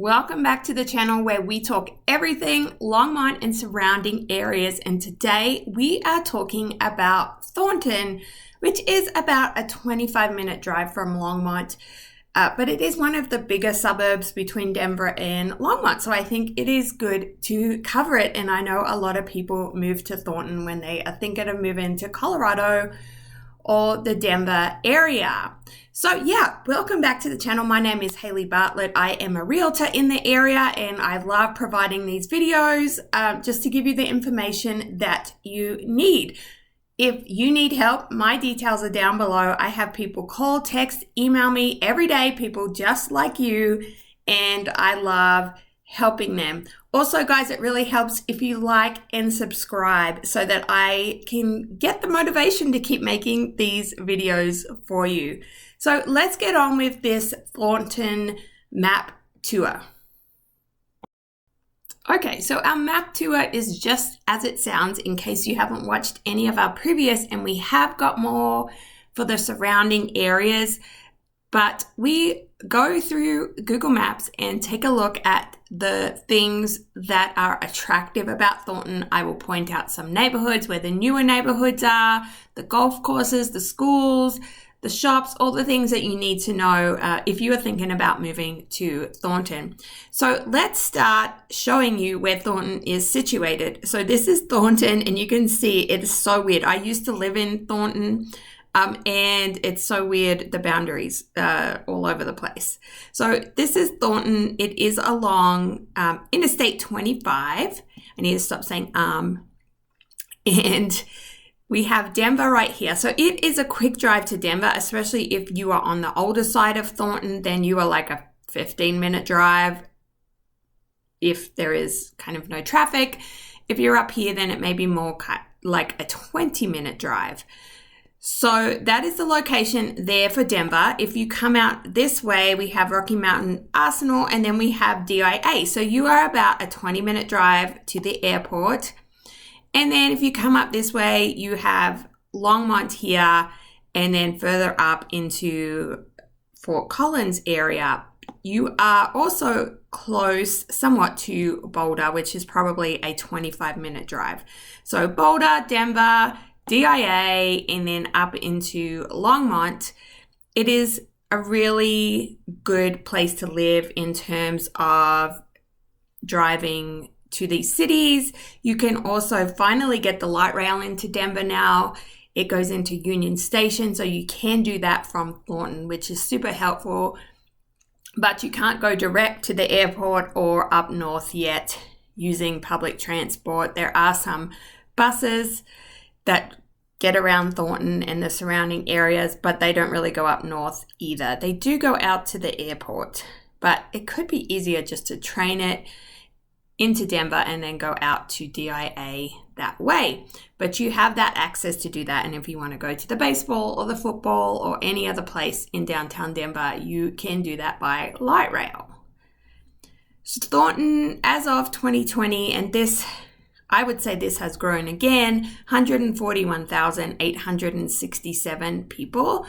Welcome back to the channel where we talk everything Longmont and surrounding areas, and today we are talking about Thornton, which is about a 25-minute drive from Longmont, but it is one of the bigger suburbs between Denver and Longmont, so I think it is good to cover it. And I know a lot of people move to Thornton when they are thinking of moving to Colorado or the Denver area. So yeah, welcome back to the channel. My name is Haley Bartlett. I am a realtor in the area and I love providing these videos just to give you the information that you need. If you need help, my details are down below. I have people call, text, email me every day, people just like you, and I love helping them. Also, guys, it really helps if you like and subscribe so that I can get the motivation to keep making these videos for you. So let's get on with this Thornton map tour. Okay, so our map tour is just as it sounds in case you haven't watched any of our previous, and we have got more for the surrounding areas, but we go through Google Maps and take a look at the things that are attractive about Thornton. I will point out some neighborhoods where the newer neighborhoods are, the golf courses, the schools, the shops, all the things that you need to know if you are thinking about moving to Thornton. So let's start showing you where Thornton is situated. So this is Thornton, and you can see it is so weird. I used to live in Thornton, and it's so weird, the boundaries all over the place. So this is Thornton. It is along Interstate 25. I need to stop saying and we have Denver right here. So it is a quick drive to Denver, especially if you are on the older side of Thornton, then you are like a 15-minute drive if there is kind of no traffic. If you're up here, then it may be more like a 20-minute drive. So that is the location there for Denver. If you come out this way, we have Rocky Mountain Arsenal, and then we have DIA. So you are about a 20-minute drive to the airport. And then if you come up this way, you have Longmont here, and then further up into Fort Collins area. You are also close somewhat to Boulder, which is probably a 25-minute drive. So Boulder, Denver, DIA, and then up into Longmont. It is a really good place to live in terms of driving to these cities. You can also finally get the light rail into Denver now. It goes into Union Station, so you can do that from Thornton, which is super helpful. But you can't go direct to the airport or up north yet using public transport. There are some buses that get around Thornton and the surrounding areas, but they don't really go up north either. They do go out to the airport, but it could be easier just to train it into Denver and then go out to DIA that way. But you have that access to do that. And if you want to go to the baseball or the football or any other place in downtown Denver, you can do that by light rail. So Thornton, as of 2020, and this, I would say this has grown again, 141,867 people.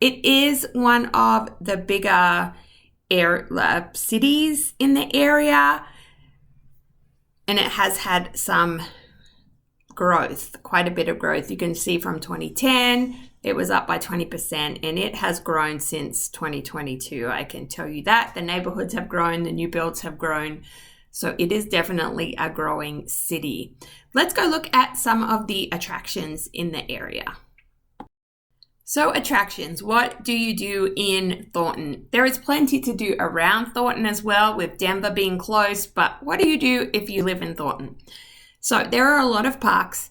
It is one of the bigger cities in the area, and it has had some growth, quite a bit of growth. You can see from 2010, it was up by 20%, and it has grown since 2022. I can tell you that. The neighborhoods have grown, the new builds have grown. So it is definitely a growing city. Let's go look at some of the attractions in the area. So attractions, what do you do in Thornton? There is plenty to do around Thornton as well, with Denver being close, but what do you do if you live in Thornton? So there are a lot of parks.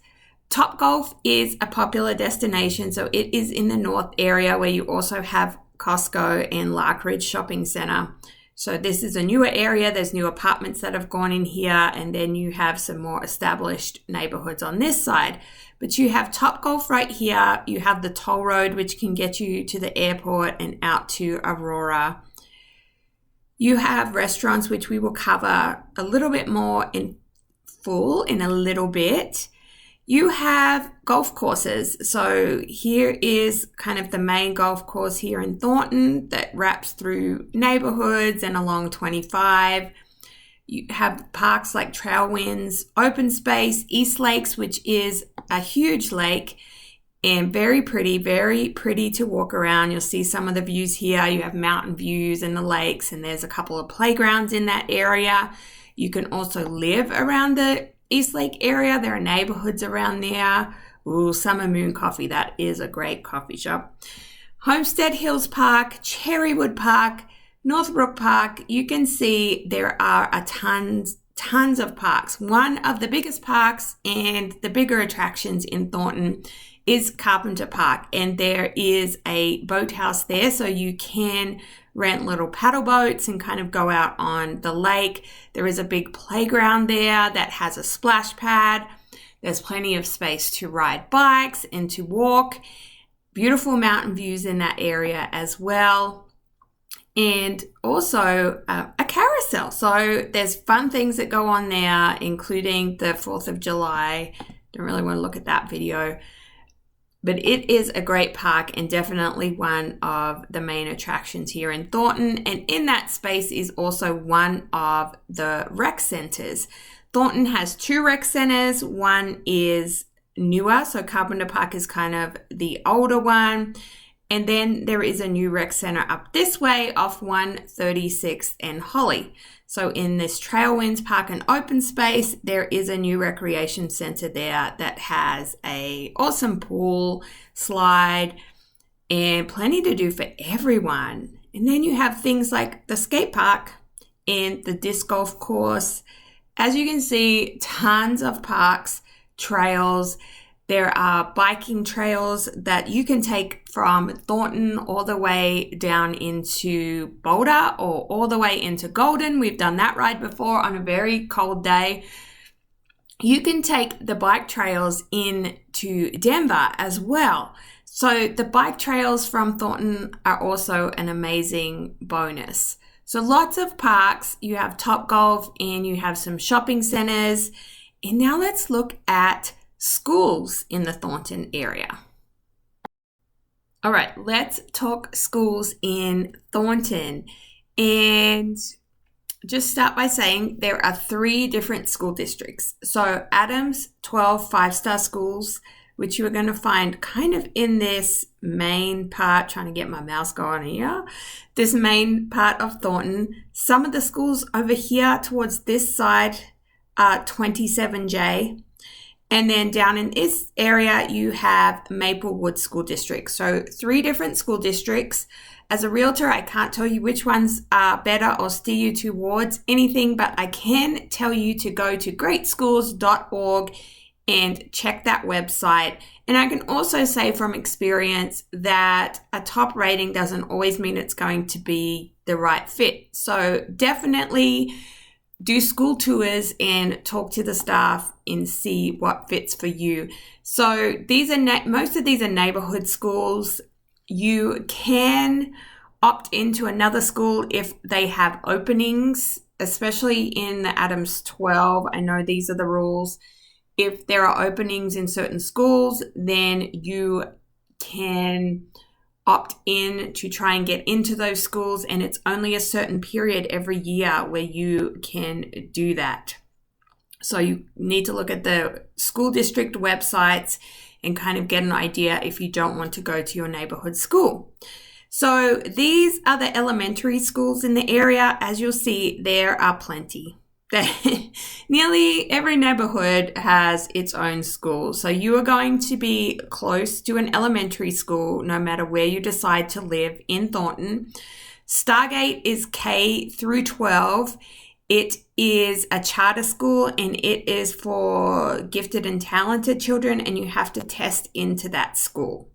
Topgolf is a popular destination, so it is in the north area where you also have Costco and Larkridge Shopping Center. So this is a newer area. There's new apartments that have gone in here, and then you have some more established neighborhoods on this side. But you have Topgolf right here. You have the toll road, which can get you to the airport and out to Aurora. You have restaurants, which we will cover a little bit more in full in a little bit. You have golf courses. So here is kind of the main golf course here in Thornton that wraps through neighborhoods and along 25. You have parks like Trailwinds, Open Space, East Lakes, which is a huge lake and very pretty to walk around. You'll see some of the views here. You have mountain views and the lakes, and there's a couple of playgrounds in that area. You can also live around the East Lake area. There are neighborhoods around there. Ooh, Summer Moon Coffee. That is a great coffee shop. Homestead Hills Park, Cherrywood Park, Northbrook Park. You can see there are tons of parks. One of the biggest parks and the bigger attractions in Thornton is Carpenter Park, and there is a boathouse there, so you can rent little paddle boats and kind of go out on the lake. There is a big playground there that has a splash pad. There's plenty of space to ride bikes and to walk. Beautiful mountain views in that area as well. And also a carousel. So there's fun things that go on there, including the 4th of July. Don't really want to look at that video. But it is a great park and definitely one of the main attractions here in Thornton. And in that space is also one of the rec centers. Thornton has 2 rec centers. One is newer, so Carpenter Park is kind of the older one. And then there is a new rec center up this way off 136th and Holly. So in this Trailwinds Park and Open Space, there is a new recreation center there that has a awesome pool, slide, and plenty to do for everyone. And then you have things like the skate park and the disc golf course. As you can see, tons of parks, trails. There are biking trails that you can take from Thornton all the way down into Boulder or all the way into Golden. We've done that ride before on a very cold day. You can take the bike trails into Denver as well. So the bike trails from Thornton are also an amazing bonus. So lots of parks. You have Topgolf and you have some shopping centers. And now let's look at schools in the Thornton area. All right, let's talk schools in Thornton. And just start by saying there are 3 different school districts. So Adams, 12 5-star schools, which you are going to find kind of in this main part, trying to get my mouse going here, this main part of Thornton. Some of the schools over here towards this side are 27J. And then down in this area, you have Maplewood School District. So 3 different school districts. As a realtor, I can't tell you which ones are better or steer you towards anything, but I can tell you to go to greatschools.org and check that website. And I can also say from experience that a top rating doesn't always mean it's going to be the right fit. So definitely do school tours and talk to the staff and see what fits for you. So these are most of these are neighborhood schools. You can opt into another school if they have openings, especially in the Adams 12. I know these are the rules. If there are openings in certain schools, then you can opt in to try and get into those schools, and it's only a certain period every year where you can do that. So you need to look at the school district websites and kind of get an idea if you don't want to go to your neighborhood school. So these are the elementary schools in the area. As you'll see, there are plenty. Nearly every neighborhood has its own school. So you are going to be close to an elementary school no matter where you decide to live in Thornton. Stargate is K through 12. It is a charter school and it is for gifted and talented children, and you have to test into that school.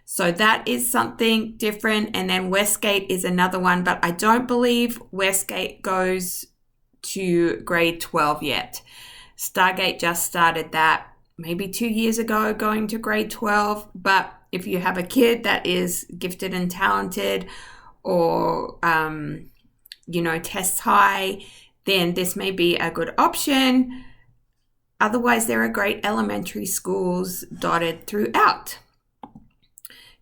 So that is something different. And then Westgate is another one, but I don't believe Westgate goes to grade 12 yet. Stargate just started that maybe 2 years ago, going to grade 12. But if you have a kid that is gifted and talented or, tests high, then this may be a good option. Otherwise, there are great elementary schools dotted throughout.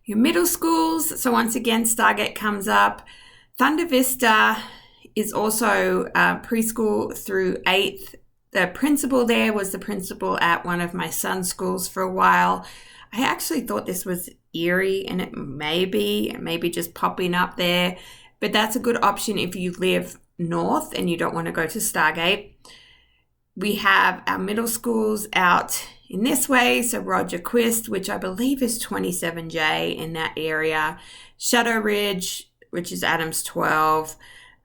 Your middle schools, so once again, Stargate comes up. Thunder Vista is also preschool through 8th. The principal there was the principal at one of my son's schools for a while. I actually thought this was Erie, and it may be just popping up there, but that's a good option if you live north and you don't want to go to Stargate. We have our middle schools out in this way, so Roger Quist, which I believe is 27J in that area, Shadow Ridge, which is Adams 12,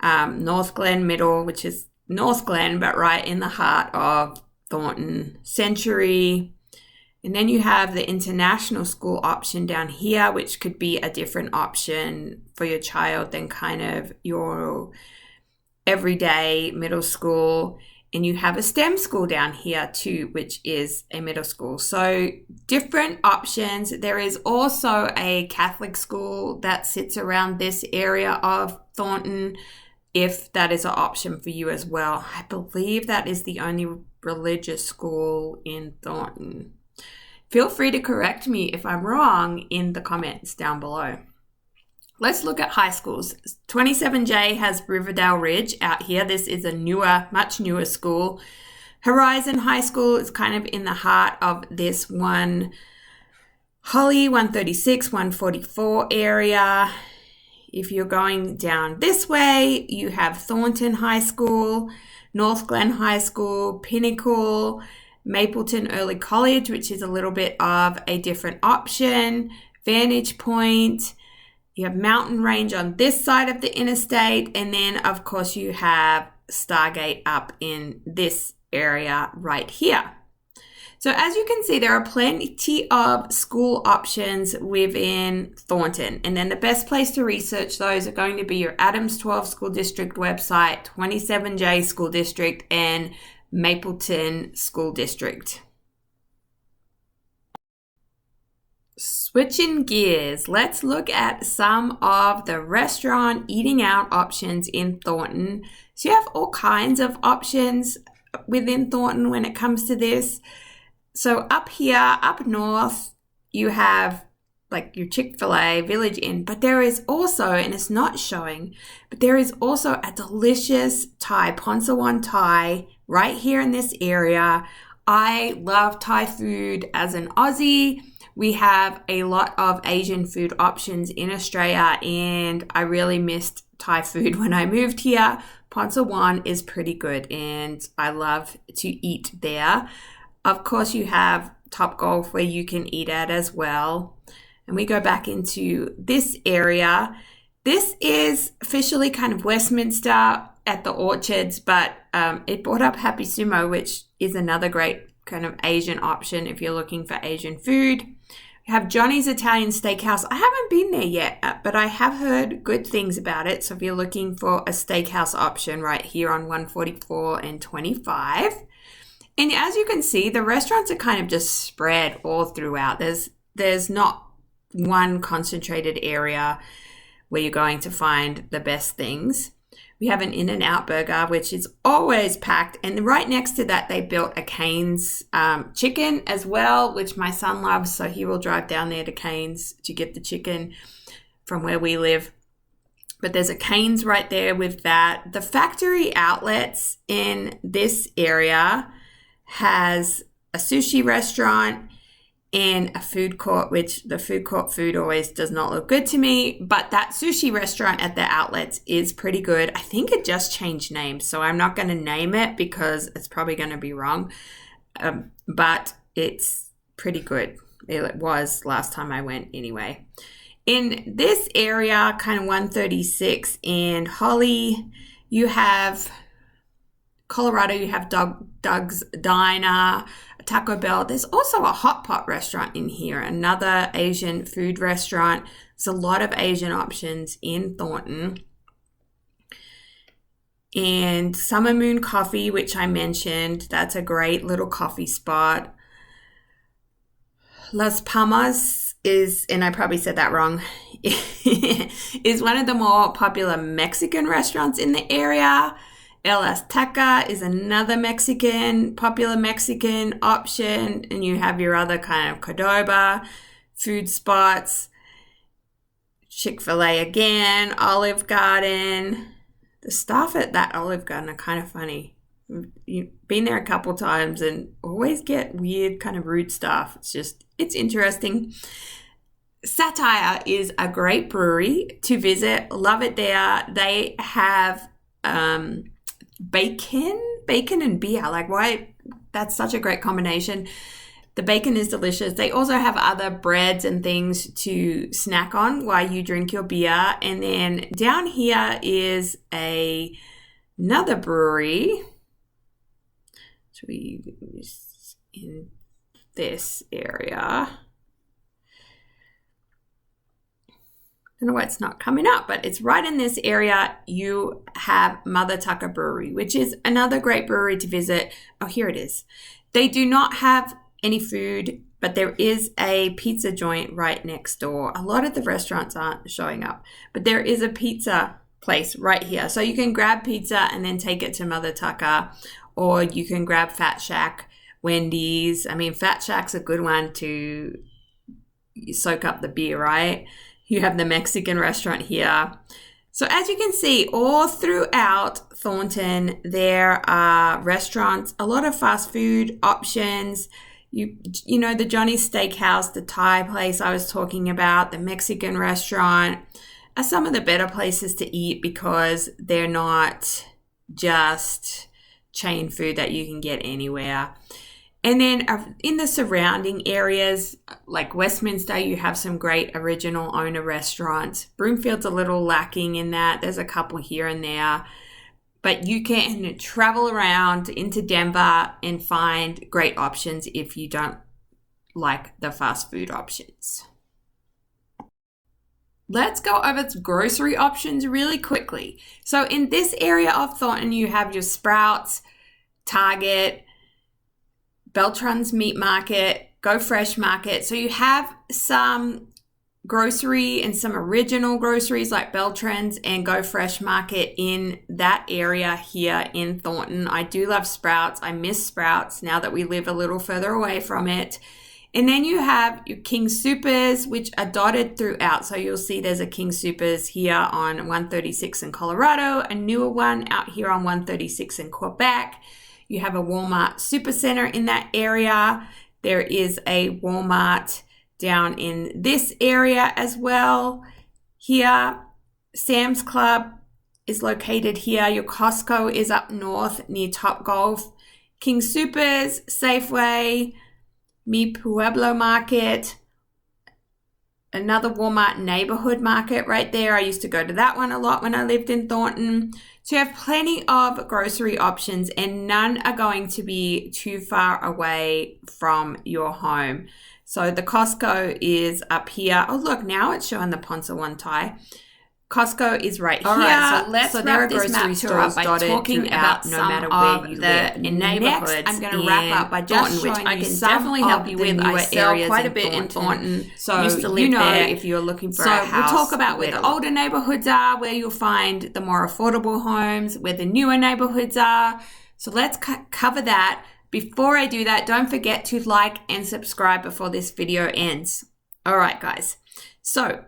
North Glen Middle, which is North Glen, but right in the heart of Thornton, Century. And then you have the international school option down here, which could be a different option for your child than kind of your everyday middle school. And you have a STEM school down here too, which is a middle school. So different options. There is also a Catholic school that sits around this area of Thornton, if that is an option for you as well. I believe that is the only religious school in Thornton. Feel free to correct me if I'm wrong in the comments down below. Let's look at high schools. 27J has Riverdale Ridge out here. This is a much newer school. Horizon High School is kind of in the heart of this one. Holly, 136, 144 area. If you're going down this way, you have Thornton High School, North Glen High School, Pinnacle, Mapleton Early College, which is a little bit of a different option, Vantage Point. You have Mountain Range on this side of the interstate, and then of course you have Stargate up in this area right here. So as you can see, there are plenty of school options within Thornton, and then the best place to research those are going to be your Adams 12 School District website, 27J School District, and Mapleton School District. Switching gears, let's look at some of the restaurant eating out options in Thornton. So you have all kinds of options within Thornton when it comes to this. So up here, up north, you have like your Chick-fil-A, Village Inn, but there is also, and it's not showing, but there is also a delicious Thai, Ponsawan Thai, right here in this area. I love Thai food as an Aussie. We have a lot of Asian food options in Australia, and I really missed Thai food when I moved here. Ponsawan is pretty good, and I love to eat there. Of course, you have Topgolf where you can eat at as well. And we go back into this area. This is officially kind of Westminster at the Orchards, but it brought up Happy Sumo, which is another great kind of Asian option if you're looking for Asian food. We have Johnny's Italian Steakhouse. I haven't been there yet, but I have heard good things about it. So if you're looking for a steakhouse option right here on 144 and 25. And as you can see, the restaurants are kind of just spread all throughout. There's not one concentrated area where you're going to find the best things. We have an In-N-Out burger, which is always packed. And right next to that, they built a Cane's chicken as well, which my son loves. So he will drive down there to Cane's to get the chicken from where we live. But there's a Cane's right there with that. The factory outlets in this area has a sushi restaurant and a food court, which the food court food always does not look good to me, but that sushi restaurant at the outlets is pretty good. I think it just changed names, so I'm not going to name it because it's probably going to be wrong, but it's pretty good. It was last time I went anyway. In this area, kind of 136 and Holly, you have Colorado, you have Doug's Diner, Taco Bell. There's also a hot pot restaurant in here, another Asian food restaurant. There's a lot of Asian options in Thornton. And Summer Moon Coffee, which I mentioned, that's a great little coffee spot. Las Palmas is, and I probably said that wrong, is one of the more popular Mexican restaurants in the area. El Azteca is another popular Mexican option. And you have your other kind of Cordoba food spots. Chick-fil-A again, Olive Garden. The staff at that Olive Garden are kind of funny. You've been there a couple times and always get weird kind of rude stuff. It's interesting. Satire is a great brewery to visit. Love it there. They have bacon and beer. Like, why? That's such a great combination. The bacon is delicious. They also have other breads and things to snack on while you drink your beer. And then down here is another brewery. So we in this area. I don't know why it's not coming up, but it's right in this area. You have Mother Tucker Brewery, which is another great brewery to visit. Oh, here it is. They do not have any food, but there is a pizza joint right next door. A lot of the restaurants aren't showing up, but there is a pizza place right here. So you can grab pizza and then take it to Mother Tucker, or you can grab Fat Shack, Wendy's. I mean, Fat Shack's a good one to soak up the beer, right? You have the Mexican restaurant here. So as you can see, all throughout Thornton, there are restaurants, a lot of fast food options. You know, the Johnny's Steakhouse, the Thai place I was talking about, the Mexican restaurant are some of the better places to eat because they're not just chain food that you can get anywhere. And then in the surrounding areas, like Westminster, you have some great original owner restaurants. Broomfield's a little lacking in that. There's a couple here and there. But you can travel around into Denver and find great options if you don't like the fast food options. Let's go over its grocery options really quickly. So in this area of Thornton, you have your Sprouts, Target, Beltran's Meat Market, Go Fresh Market. So you have some grocery and some original groceries like Beltran's and Go Fresh Market in that area here in Thornton. I do love Sprouts. I miss Sprouts now that we live a little further away from it. And then you have your King Soopers, which are dotted throughout. So you'll see there's a King Soopers here on 136 in Colorado, a newer one out here on 136 in Quebec. You have a Walmart Supercenter in that area. There is a Walmart down in this area as well. Here, Sam's Club is located here. Your Costco is up north near Topgolf. King Soopers, Safeway, Mi Pueblo Market, another Walmart neighborhood market right there. I used to go to that one a lot when I lived in Thornton. So you have plenty of grocery options and none are going to be too far away from your home. So the Costco is up here. Oh, look, now it's showing the Ponce One Thai. Costco is right here. All right, so let's there are wrap this grocery map stores by dotted talking throughout, about no some matter of where you the live. And neighborhoods next, I'm going to in wrap up by just Thornton, which showing I you can some definitely help of you the with. I newer sell areas quite a in bit in Thornton. So used to live there. if you're looking for So a house, we'll talk about where where the older neighborhoods are, where you'll find the more affordable homes, where the newer neighborhoods are. So let's cover that. Before I do that, don't forget to like and subscribe before this video ends. All right, guys. So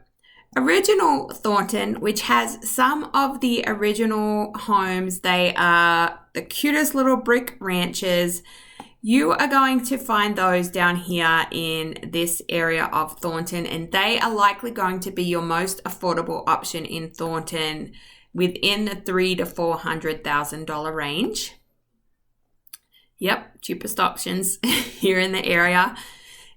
original Thornton, which has some of the original homes, they are the cutest little brick ranches. You are going to find those down here in this area of Thornton, and they are likely going to be your most affordable option in Thornton within the $300,000 to $400,000 range. Yep, cheapest options here in the area.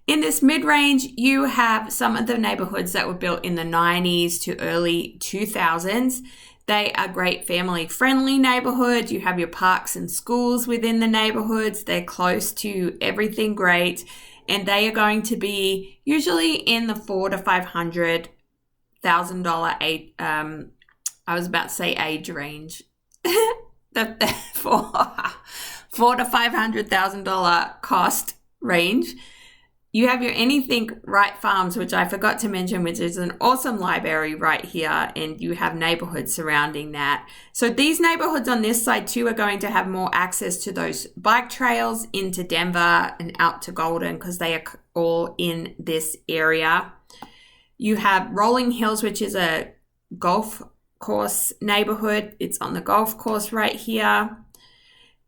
In this mid-range, you have some of the neighborhoods that were built in the 90s to early 2000s. They are great family-friendly neighborhoods. You have your parks and schools within the neighborhoods. They're close to everything great. And they are going to be usually in the $400,000 to $500,000 I was about to say age range. the $400,000 to $500,000 cost range. You have your Anything Right Farms, which I forgot to mention, which is an awesome library right here, and you have neighborhoods surrounding that. So these neighborhoods on this side too are going to have more access to those bike trails into Denver and out to Golden because they are all in this area. You have Rolling Hills, which is a golf course neighborhood. It's on the golf course right here.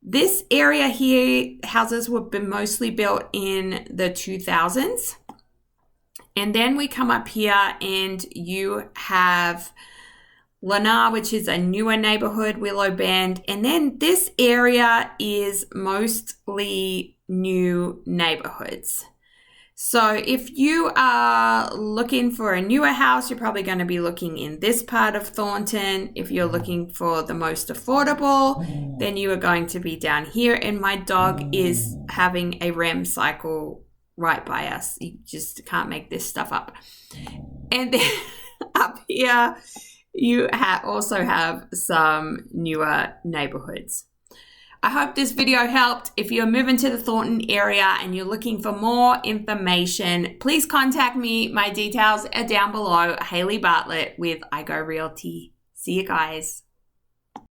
This area here, houses were mostly built in the 2000s. And then we come up here and you have Lennar, which is a newer neighborhood, Willow Bend. And then this area is mostly new neighborhoods. So if you are looking for a newer house, you're probably going to be looking in this part of Thornton. If you're looking for the most affordable, then you are going to be down here. And my dog is having a REM cycle right by us. You just can't make this stuff up. And then up here, you also have some newer neighborhoods. I hope this video helped. If you're moving to the Thornton area and you're looking for more information, please contact me. My details are down below. Haley Bartlett with I Go Realty. See you guys.